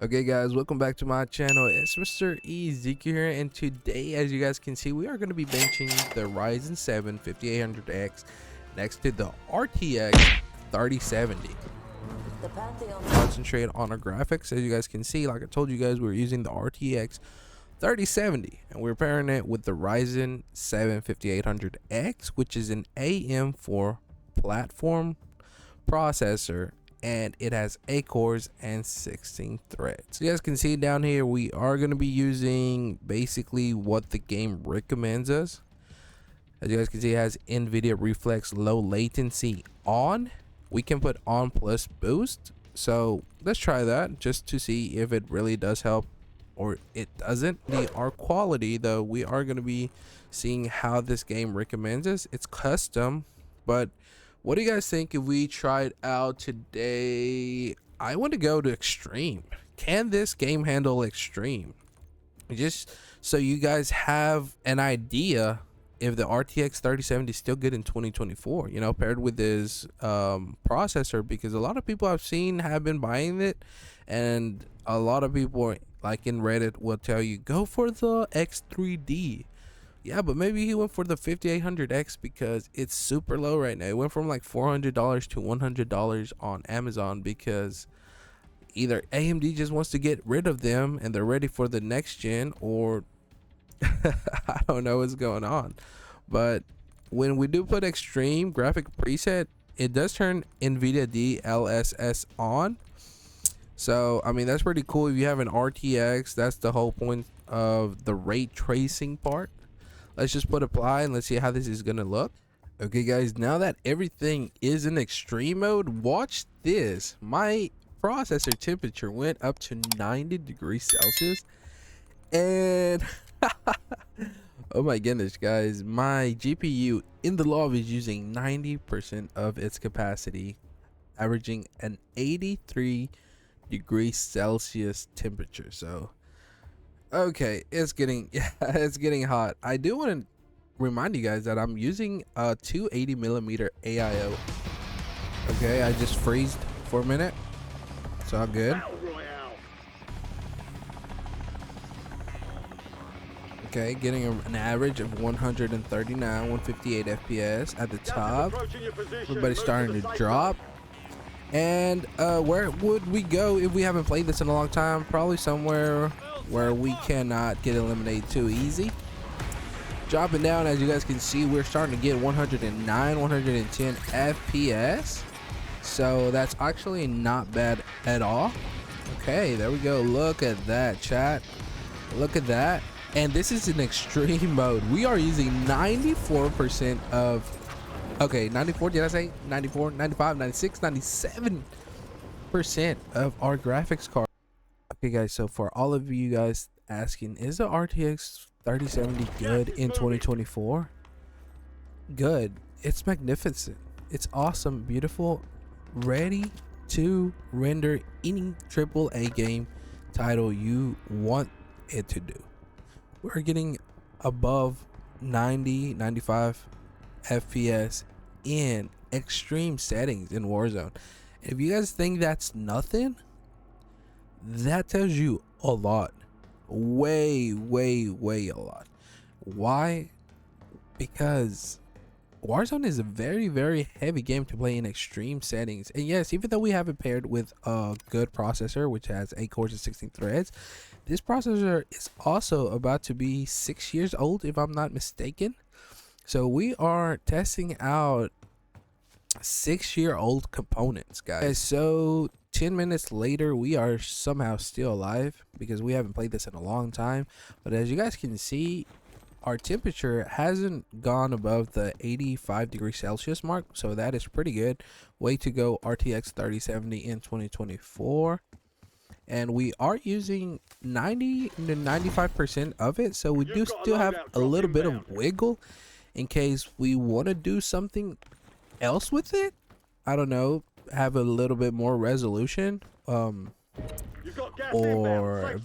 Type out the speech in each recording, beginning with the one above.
Okay guys, welcome back to my channel. It's Mr. Ezekiel here, and today, as you guys can see, we are going to be benching the Ryzen 7 5800X next to the RTX 3070. Concentrate on our graphics. As you guys can see, like I told you guys, we're using the RTX 3070 and we're pairing it with the Ryzen 7 5800X, which is an AM4 platform processor, and it has 8 cores and 16 threads. So you guys can see down here, we are going to be using basically what the game recommends us. As you guys can see, it has Nvidia Reflex low latency on. We can put on plus boost. So let's try that just to see if it really does help or it doesn't. Our quality though, we are going to be seeing how this game recommends us. It's custom, but what do you guys think if we tried out today? I want to go to extreme. Can this game handle extreme? Just so you guys have an idea if the RTX 3070 is still good in 2024, you know, paired with this processor, because a lot of people I've seen have been buying it, and a lot of people like in Reddit will tell you go for the X3D. Yeah, but maybe he went for the 5800X because it's super low right now. It went from like $400 to $100 on Amazon because either AMD just wants to get rid of them and they're ready for the next gen, or I don't know what's going on. But when we do put extreme graphic preset, it does turn Nvidia DLSS on. So I mean, that's pretty cool. If you have an RTX, that's the whole point of the ray tracing part. Let's just put apply and let's see how this is gonna look. Okay guys, now that everything is in extreme mode, watch this. My processor temperature went up to 90 degrees Celsius, and oh my goodness guys, my GPU in the lobby is using 90% of its capacity, averaging an 83 degrees Celsius temperature. So okay, it's getting hot. I do want to remind you guys that I'm using a 280mm AIO. Okay, I just freezed for a minute. It's all good. Okay, getting an average of 139, 158 FPS at the top. Everybody's starting to drop. And where would we go if we haven't played this in a long time? Probably somewhere where we cannot get eliminated too easy. Dropping down, as you guys can see, we're starting to get 109, 110 FPS. So that's actually not bad at all. Okay, there we go. Look at that, chat. Look at that. And this is in extreme mode. We are using 94% of, okay, 94, did I say 94, 95, 96, 97% of our graphics card. Okay guys, so for all of you guys asking, is the RTX 3070 good in 2024? Good. It's magnificent. It's awesome, beautiful, ready to render any AAA game title you want it to do. We're getting above 90, 95 FPS in extreme settings in Warzone. If you guys think that's nothing, that tells you a lot. Way a lot. Why? Because Warzone is a very heavy game to play in extreme settings. And yes, even though we have it paired with a good processor which has 8 cores and 16 threads, this processor is also about to be 6 years old if I'm not mistaken. So we are testing out 6-year-old components, guys. So 10 minutes later, we are somehow still alive because we haven't played this in a long time. But as you guys can see, our temperature hasn't gone above the 85 degrees Celsius mark, so that is pretty good. Way to go, RTX 3070 in 2024. And we are using 90 to 95% of it, so we do still have a little bit of wiggle in case we want to do something else with it. I don't know, have a little bit more resolution or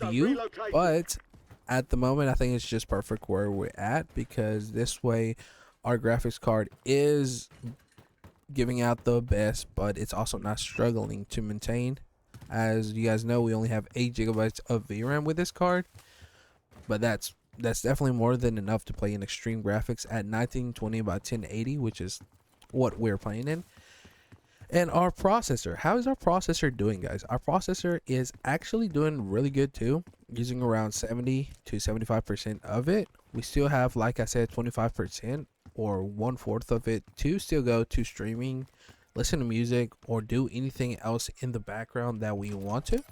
view, but at the moment I think it's just perfect where we're at, because this way our graphics card is giving out the best, but it's also not struggling to maintain As you guys know, we only have 8 gigabytes of VRAM with this card, but that's definitely more than enough to play in extreme graphics at 1920 by 1080, which is what we're playing in. And our processor, how is our processor doing, guys? Our processor is actually doing really good too, using around 70 to 75% of it. We still have, like I said, 25% or 1/4 of it to still go to streaming, listen to music, or do anything else in the background that we want to.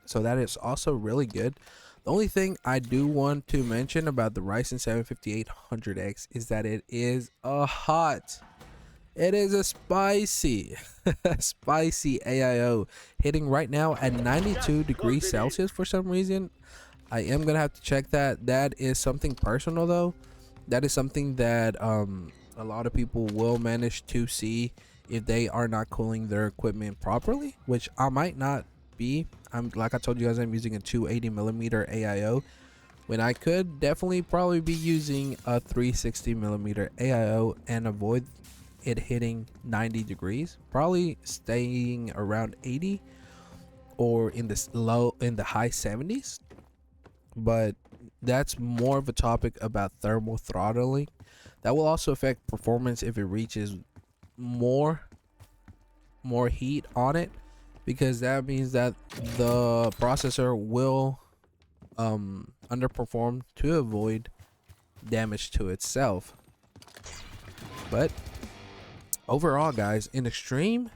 So that is also really good. The only thing I do want to mention about the Ryzen 7 5800X is that it is a hot. It is a spicy, spicy AIO, hitting right now at 92 degrees Celsius for some reason. I am gonna have to check that. That is something personal though. That is something that a lot of people will manage to see if they are not cooling their equipment properly, which I might not be. I'm, like I told you guys, I'm using a 280mm AIO when I could definitely probably be using a 360mm AIO and avoid it hitting 90 degrees, probably staying around 80 or in the high 70s. But that's more of a topic about thermal throttling that will also affect performance if it reaches more heat on it, because that means that the processor will underperform to avoid damage to itself. But overall, guys, in extreme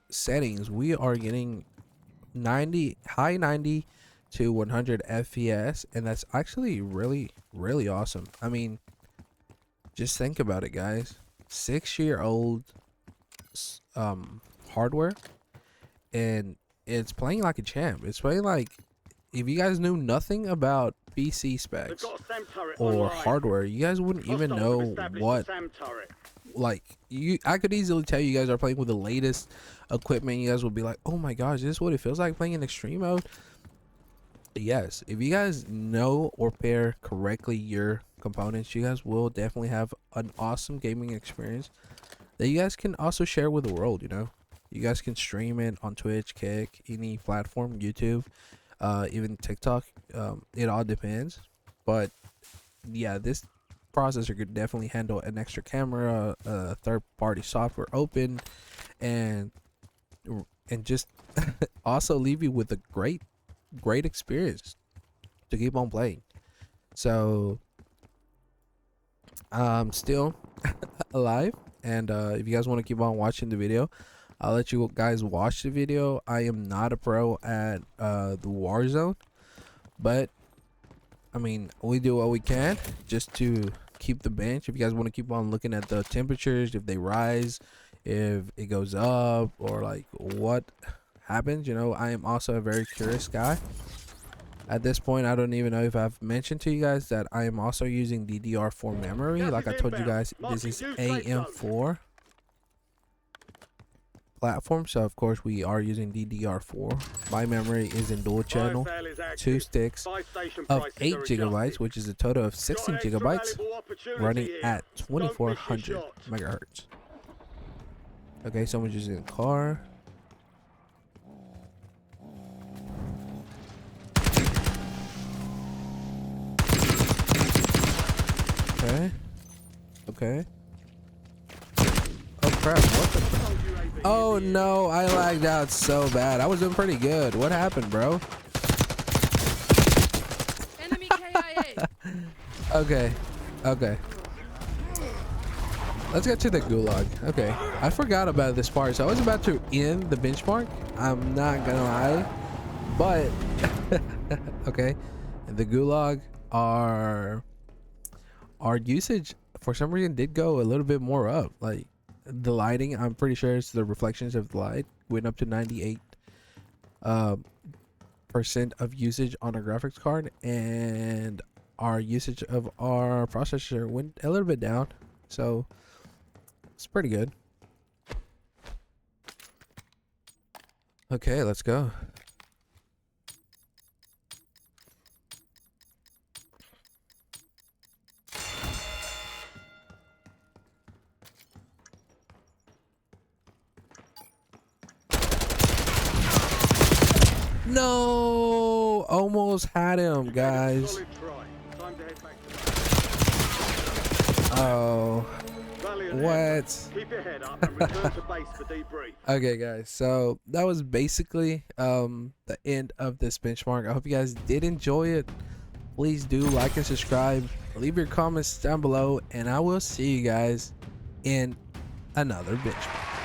settings, we are getting high 90 to 100 FPS, and that's actually really awesome. I mean, just think about it, guys. 6-year-old hardware, and it's playing like a champ. It's playing like, if you guys knew nothing about PC specs or hardware, you guys wouldn't even know what, like, I could easily tell you guys are playing with the latest equipment. You guys will be like, oh my gosh, this is what it feels like playing in extreme mode. Yes, if you guys know or pair correctly your components, you guys will definitely have an awesome gaming experience that you guys can also share with the world. You know, you guys can stream it on Twitch, Kick, any platform, YouTube, even TikTok. It all depends. But yeah, this processor could definitely handle an extra camera, third-party software open, and just also leave you with a great experience to keep on playing. So I'm still alive, and if you guys want to keep on watching the video, I'll let you guys watch the video. I am not a pro at the Warzone, but I mean, we do what we can just to keep the bench. If you guys want to keep on looking at the temperatures, if they rise, if it goes up, or like what happens, you know, I am also a very curious guy. At this point, I don't even know if I've mentioned to you guys that I am also using DDR4 memory. Like I told you guys, this is AM4 platform, so of course we are using DDR4. My memory is in dual channel, 2 sticks of 8 gigabytes, which is a total of 16 gigabytes, running at 2400 megahertz. Okay, someone's using a car. Okay. Oh crap, what the? Oh no, I lagged out so bad. I was doing pretty good. What happened, bro? Enemy KIA. Okay. Let's get to the gulag. Okay, I forgot about this part, so I was about to end the benchmark. I'm not gonna lie, but okay. The gulag, our usage for some reason did go a little bit more up. Like the lighting, I'm pretty sure it's the reflections of the light went up to 98% of usage on our graphics card, and our usage of our processor went a little bit down, so it's pretty good. Okay, let's go. No, almost had him, guys. Solid try. Time to head back to Oh, Valiant what? effort. Keep your head up and return to base for debrief. Okay, guys, so that was basically the end of this benchmark. I hope you guys did enjoy it. Please do like and subscribe, leave your comments down below, and I will see you guys in another benchmark.